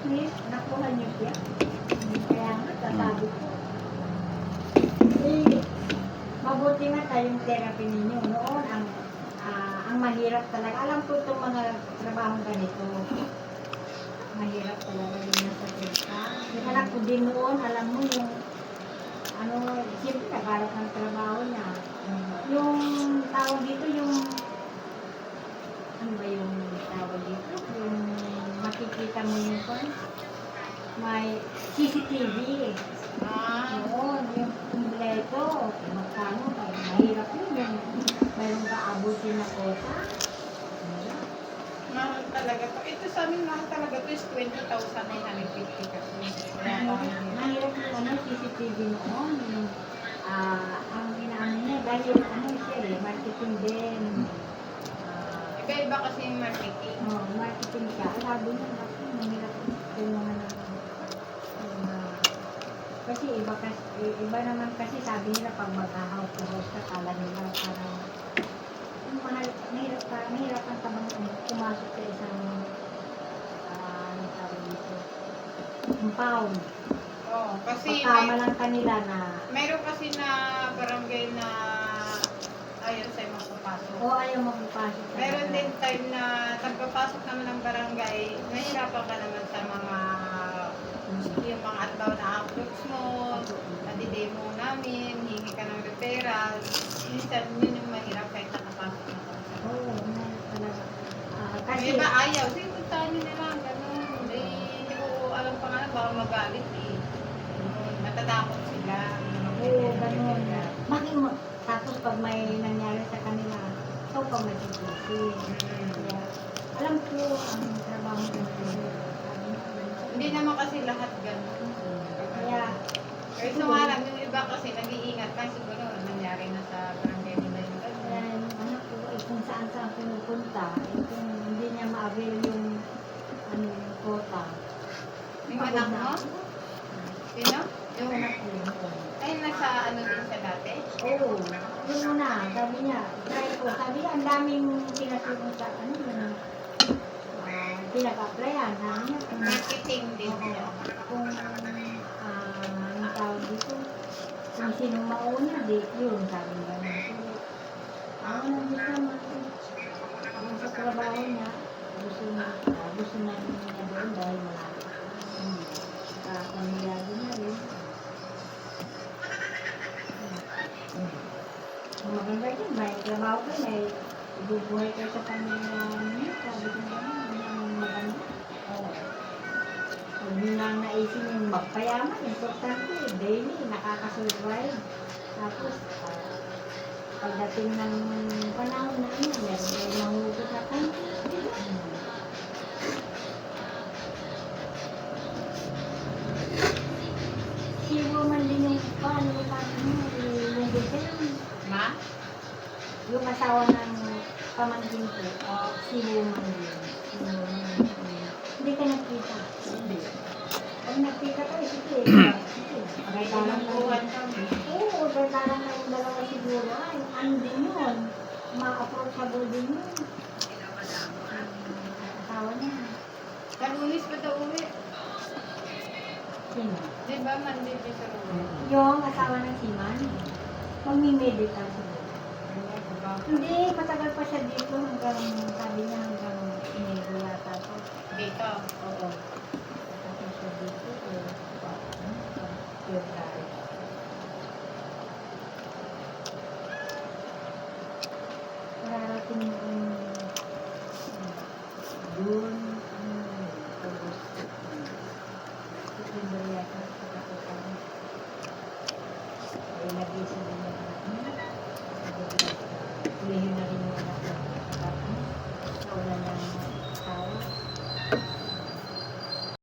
least, nakuha niyo siya. Kaya nga, sasabi ko. Eh, mabuti nga tayong therapy ninyo. Noon, ang mahirap talaga. Alam ko itong mga trabahong ganito. Mahirap talaga din nasa therapy. Yung anak ko din noon, alam mo yung siyempre nagharap ng trabaho niya. Yung tawag dito, yung ano ba yung tawag dito? Yung makikita mo yung may CCTV. Noon, yung kumpleto. Magkano, mahirap yun. Yung mayroong kaabutin na kota. Mahal talaga to. Ito sa amin, mahal talaga to is 20,950 kasi. Mahirap yung CCTV noon. Yung, ang inaano niya, dahil siya marketing din. Iba-iba kasi yung marketing. Marketing siya. Sabi niya, mahirap yung mga kasi iba naman kasi sabi nila pag mag-house to house ka, kala nila parang mahirap ang tabang pumasok sa isang tawag dito, compound. Oo, kasi pagkama lang kanila na mayroon kasi na barangay na ayaw sa'yo magpapasok. ayaw magpapasok sa Meron din time na pagpapasok naman ng barangay, nahihirapan ka naman sa yung mga atbaw na uploads mo, nadidemo namin, hingi ka ng referral. Minsan yun yung mahirap kahit nakapasok na ka. talaga. Kasi Kasi iba ayaw, sige puntahan nyo na lang, gano'n. Eh, hindi ko alam pa nga na baka magalit eh. Matatakot sila. ganun. Bakit mo, tapos pag may nangyari sa kanila, so pag may sisisi. Kaya, alam ko ang trabaho ng Hindi naman kasi lahat gano'n. Kaya, Kahit nga lang, yung iba kasi nag-iingat pa siguro nangyari na sa barangay nila yung kaya gano'n. yung anak ko, kung saan saan pinupunta, kung hindi niya ma-avail yung yung quota. Yung anak mo? Sino? Yung anak ko yun. Ay, nasa ano din siya dati? Oo. Yung una, sabi niya, try ko. Sabi niya, ang daming pinasunod sa pinag-applyan. Sabi niya, kung Marketing din siya. kung ang tawag dito, kung sino mauna, di yun, sabi niya. Nandito naman, yung sa trabaho niya, gusto na niya doon dahil malapit. Pamilyado na rin. Maganda din, may trabaho ka, may ibubuhay ka sa pamilya niya, sabi ko naman, maganda. Huwag nyo lang naisip yung magpayaman, importante, daily, nakakasurvive. Tapos, pagdating ng panahon na meron kayo mahugot na konti. Si woman din yung paano yung gusto Ma? yung asawa ng pamangkin ko, si woman din. Hindi ka nakita. Hindi. Pag nakita ka, sige. Ilang buwan kami. Oo, pagdalang kayong dalawa siguro. Ay, ano din yun? Ma-approachable din yun. Asawa niya. Kalunis pa daw uwi. Sino? Di ba Monday di sa uwi? Yung asawa ng Siman. Magmi-medical siguro. Hindi, matagal pa siya dito hanggang, sabi niya hanggang Enero yata. Dito. Oo. Matagal siya dito. February.